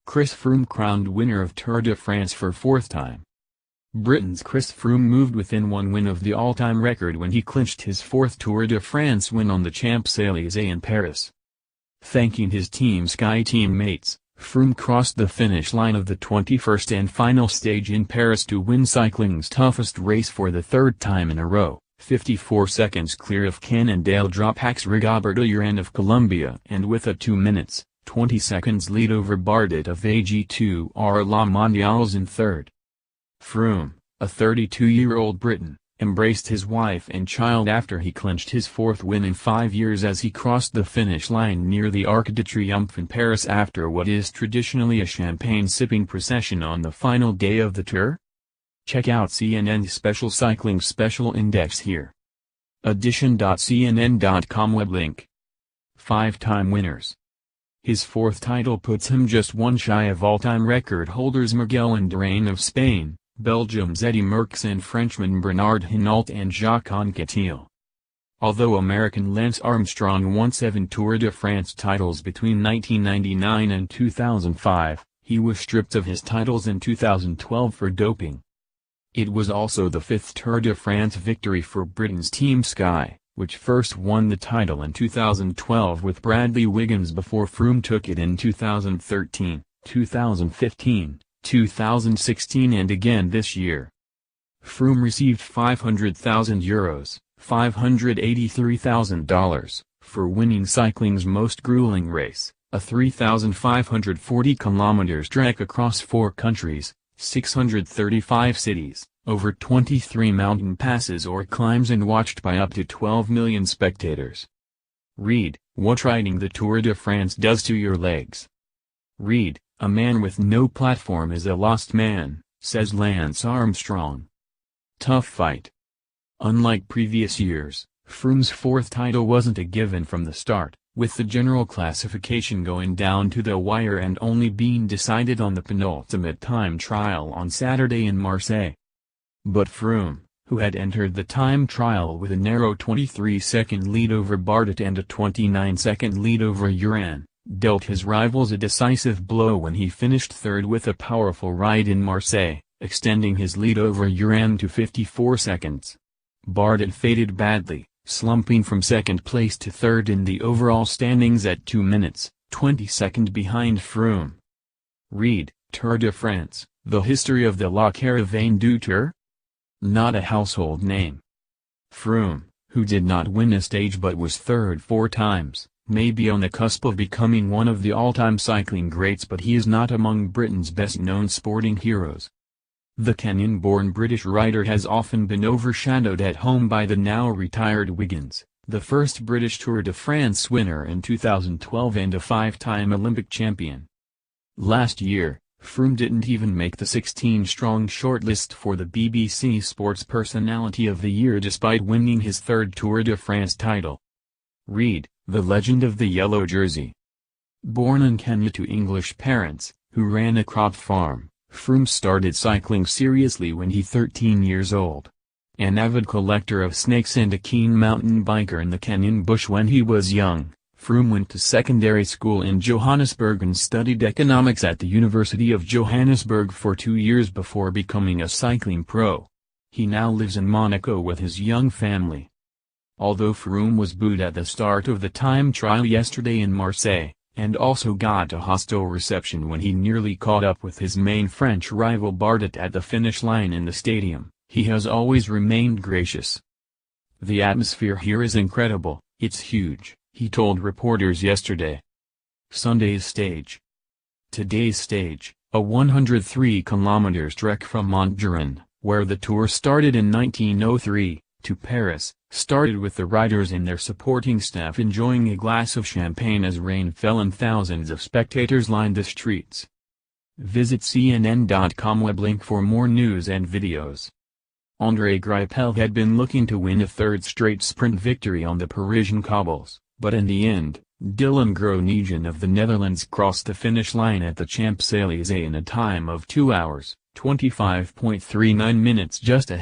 Chris Froome crowned winner of Tour de France for fourth time. Britain's Chris Froome moved within one win of the all-time record when he clinched his fourth Tour de France win on the Champs-Élysées in Paris. Thanking his Team Sky teammates, Froome crossed the finish line of the 21st and final stage in Paris to win cycling's toughest race for the third time in a row, 54 seconds clear of Cannondale Dropak's Rigoberto Urán of Colombia and with a 2 minutes, 20 seconds lead over Bardet of AG2R La Mondiales in third. Froome, a 32-year-old Briton, embraced his wife and child after he clinched his fourth win in 5 years as he crossed the finish line near the Arc de Triomphe in Paris after what is traditionally a champagne-sipping procession on the final day of the Tour. Check out CNN's Special Cycling Special Index here. Edition.cnn.com web link. 5-time winners. His fourth title puts him just one shy of all-time record holders Miguel Indurain of Spain, Belgium's Eddy Merckx and Frenchman Bernard Hinault and Jacques Anquetil. Although American Lance Armstrong won 7 Tour de France titles between 1999 and 2005, he was stripped of his titles in 2012 for doping. It was also the 5th Tour de France victory for Britain's Team Sky, which first won the title in 2012 with Bradley Wiggins before Froome took it in 2013, 2015, 2016 and again this year. Froome received €500,000, $583,000, for winning cycling's most grueling race, a 3,540 km trek across 4 countries, 635 cities, over 23 mountain passes or climbs and watched by up to 12 million spectators. Read, what riding the Tour de France does to your legs. Read, a man with no platform is a lost man, says Lance Armstrong. Tough fight. Unlike previous years, Froome's fourth title wasn't a given from the start, with the general classification going down to the wire and only being decided on the penultimate time trial on Saturday in Marseille. But Froome, who had entered the time trial with a narrow 23-second lead over Bardet and a 29-second lead over Urán, dealt his rivals a decisive blow when he finished third with a powerful ride in Marseille, extending his lead over Urán to 54 seconds. Bardet faded badly, slumping from second place to third in the overall standings at 2 minutes, 20 seconds behind Froome. Read, Tour de France, the history of the La Caravane du Tour? Not a household name. Froome, who did not win a stage but was third 4 times, may be on the cusp of becoming one of the all-time cycling greats, but he is not among Britain's best-known sporting heroes. The Kenyan-born British rider has often been overshadowed at home by the now-retired Wiggins, the first British Tour de France winner in 2012 and a 5-time Olympic champion. Last year, Froome didn't even make the 16-strong shortlist for the BBC Sports Personality of the Year despite winning his third Tour de France title. Read, the legend of the yellow jersey. Born in Kenya to English parents, who ran a crop farm, Froome started cycling seriously when he was 13 years old. An avid collector of snakes and a keen mountain biker in the Kenyan bush when he was young, Froome went to secondary school in Johannesburg and studied economics at the University of Johannesburg for 2 years before becoming a cycling pro. He now lives in Monaco with his young family. Although Froome was booed at the start of the time trial yesterday in Marseille, and also got a hostile reception when he nearly caught up with his main French rival Bardet at the finish line in the stadium, he has always remained gracious. The atmosphere here is incredible, it's huge, he told reporters yesterday. Sunday's stage. Today's stage, a 103-kilometer trek from Montgeron, where the Tour started in 1903, to Paris, started with the riders and their supporting staff enjoying a glass of champagne as rain fell and thousands of spectators lined the streets. Visit CNN.com web link for more news and videos. André Greipel had been looking to win a third straight sprint victory on the Parisian cobbles, but in the end, Dylan Groningen of the Netherlands crossed the finish line at the Champs-Élysées in a time of 2 hours, 25.39 minutes just ahead.